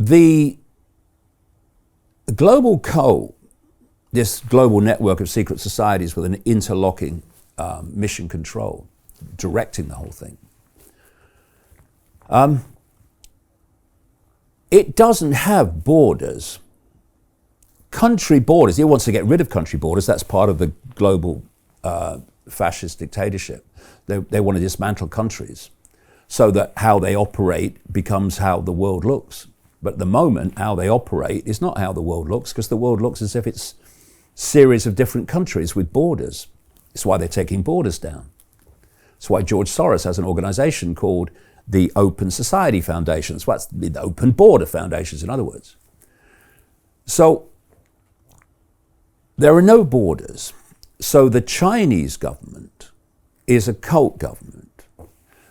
The global code, this global network of secret societies with an interlocking mission control, directing the whole thing, it doesn't have borders. Country borders, it wants to get rid of country borders. That's part of the global fascist dictatorship. They want to dismantle countries so that how they operate becomes how the world looks. But at the moment, how they operate is not how the world looks, because the world looks as if it's a series of different countries with borders. It's why they're taking borders down. It's why George Soros has an organization called the Open Society Foundation. That's what's the Open Border Foundations, in other words. So there are no borders. So the Chinese government is a cult government.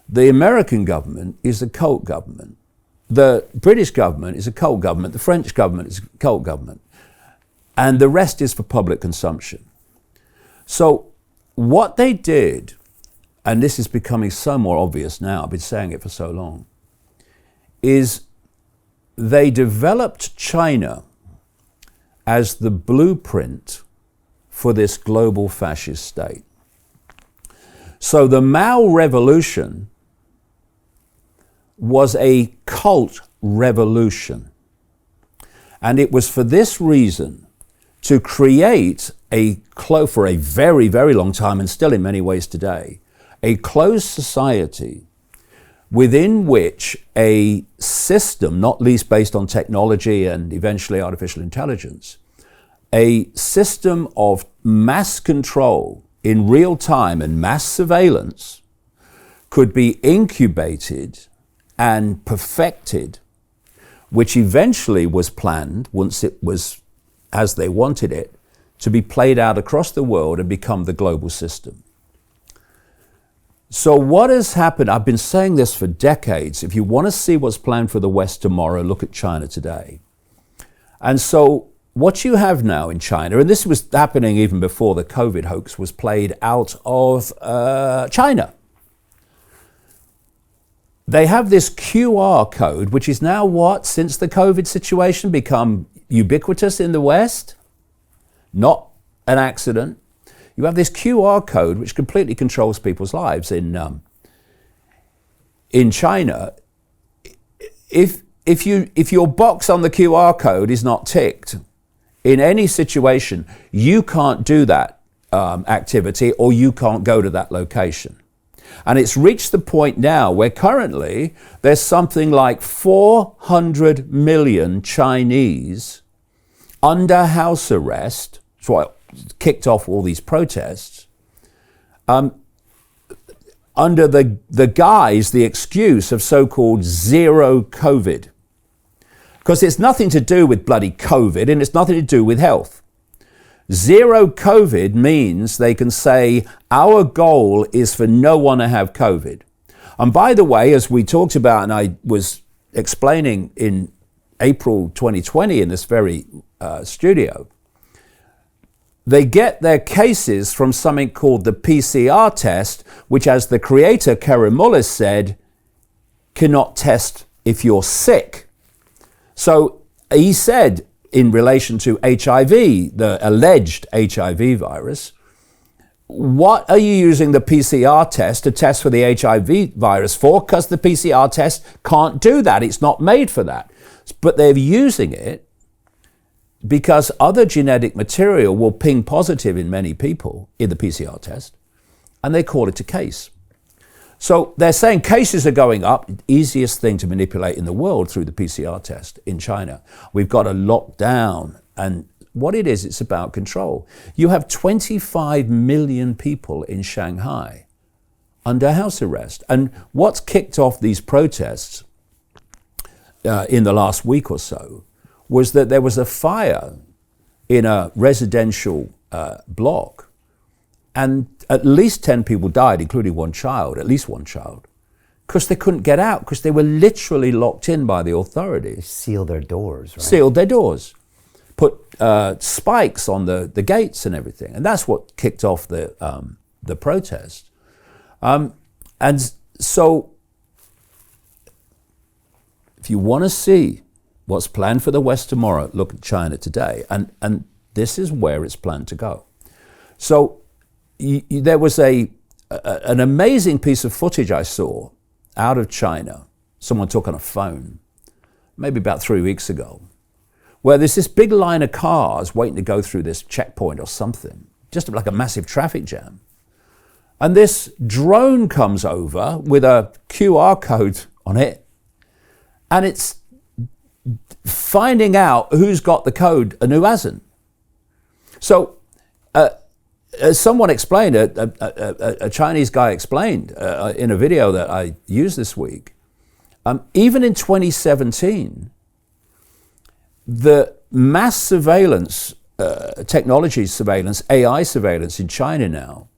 The American government is a cult government. The British government is a cult government. The French government is a cult government. And the rest is for public consumption. So what they did, and this is becoming so more obvious now, I've been saying it for so long, is they developed China as the blueprint for this global fascist state. So the Mao Revolution was a cult revolution. And it was for this reason to create for a very, very long time, and still in many ways today, a closed society within which a system, not least based on technology and eventually artificial intelligence, a system of mass control in real time and mass surveillance could be incubated and perfected, which eventually was planned, once it was as they wanted it, to be played out across the world and become the global system. So what has happened, I've been saying this for decades, if you want to see what's planned for the West tomorrow, look at China today. And so what you have now in China, and this was happening even before the COVID hoax was played out of China. They have this QR code, which is now what, since the COVID situation, become ubiquitous in the West? Not an accident. You have this QR code which completely controls people's lives in China. If your box on the QR code is not ticked, in any situation, you can't do that activity or you can't go to that location. And it's reached the point now where currently there's something like 400 million Chinese under house arrest. That's why it kicked off all these protests, under the guise, the excuse of so-called zero COVID. Because it's nothing to do with bloody COVID and it's nothing to do with health. Zero COVID means they can say, our goal is for no one to have COVID. And by the way, as we talked about, and I was explaining in April 2020 in this very studio, they get their cases from something called the PCR test, which, as the creator, Karen Mullis, said, cannot test if you're sick. So he said, in relation to HIV, the alleged HIV virus, what are you using the PCR test to test for the HIV virus for? Because the PCR test can't do that. It's not made for that. But they're using it because other genetic material will ping positive in many people in the PCR test, and they call it a case. So they're saying cases are going up, easiest thing to manipulate in the world through the PCR test in China. We've got to lock down, and what it is, it's about control. You have 25 million people in Shanghai under house arrest. And what's kicked off these protests in the last week or so was that there was a fire in a residential block, and at least 10 people died, including one child, at least one child, because they couldn't get out, because they were literally locked in by the authorities. They sealed their doors, right? Sealed their doors. Put spikes on the gates and everything. And that's what kicked off the protest. And so, if you want to see what's planned for the West tomorrow, look at China today. And this is where it's planned to go. So there was an amazing piece of footage I saw out of China, someone took on a phone, maybe about 3 weeks ago, where there's this big line of cars waiting to go through this checkpoint or something, just like a massive traffic jam. And this drone comes over with a QR code on it, and it's finding out who's got the code and who hasn't. So, as someone explained, a Chinese guy explained in a video that I used this week, even in 2017, the mass surveillance, technology surveillance, AI surveillance in China now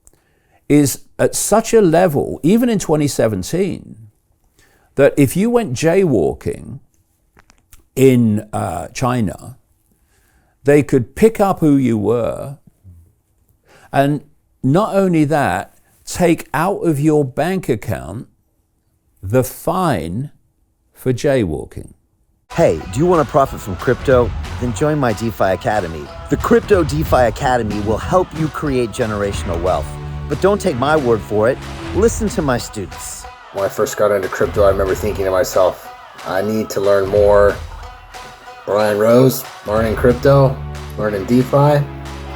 is at such a level, even in 2017, that if you went jaywalking in China, they could pick up who you were, and not only that, take out of your bank account the fine for jaywalking. Hey, do you want to profit from crypto? Then join my DeFi Academy. The Crypto DeFi Academy will help you create generational wealth. But don't take my word for it. Listen to my students. When I first got into crypto, I remember thinking to myself, I need to learn more. Brian Rose, learning crypto, learning DeFi,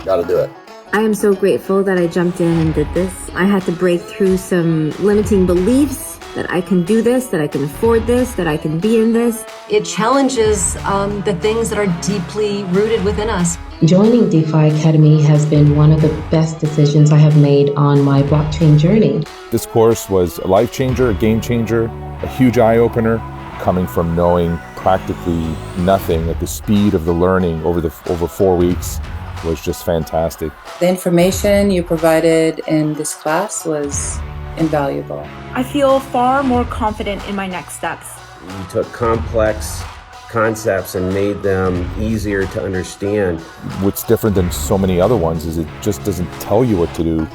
gotta do it. I am so grateful that I jumped in and did this. I had to break through some limiting beliefs that I can do this, that I can afford this, that I can be in this. It challenges the things that are deeply rooted within us. Joining DeFi Academy has been one of the best decisions I have made on my blockchain journey. This course was a life changer, a game changer, a huge eye-opener, coming from knowing practically nothing at the speed of the learning over 4 weeks was just fantastic. The information you provided in this class was invaluable. I feel far more confident in my next steps. You took complex concepts and made them easier to understand. What's different than so many other ones is it just doesn't tell you what to do.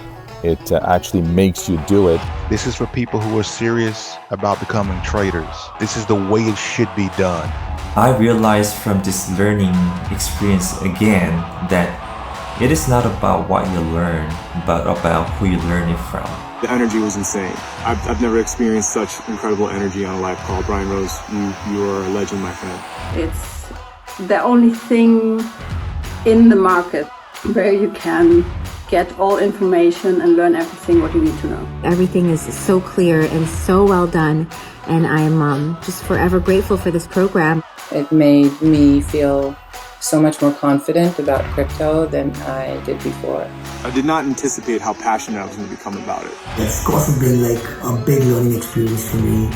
It actually makes you do it. This is for people who are serious about becoming traders. This is the way it should be done. I realized from this learning experience again that it is not about what you learn, but about who you learn it from. The energy was insane. I've never experienced such incredible energy on a live call. Brian Rose, you are a legend, my friend. It's the only thing in the market where you can get all information and learn everything what you need to know. Everything is so clear and so well done, and I'm just forever grateful for this program. It made me feel so much more confident about crypto than I did before. I did not anticipate how passionate I was going to become about it. This course has been like a big learning experience for me,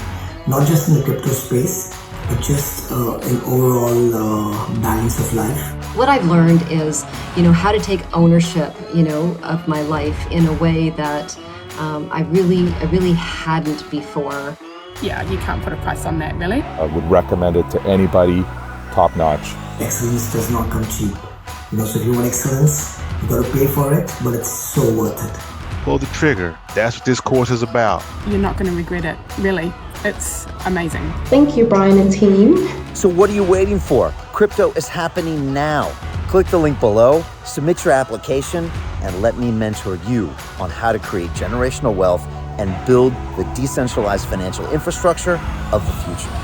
not just in the crypto space, but just in overall balance of life. What I've learned is, how to take ownership, of my life in a way that I really hadn't before. Yeah, you can't put a price on that, really. I would recommend it to anybody, top notch. Excellence does not come cheap. So if you want excellence, you gotta pay for it, but it's so worth it. Pull the trigger. That's what this course is about. You're not going to regret it, really. It's amazing. Thank you, Brian and team. So what are you waiting for? Crypto is happening now. Click the link below, submit your application, and let me mentor you on how to create generational wealth and build the decentralized financial infrastructure of the future.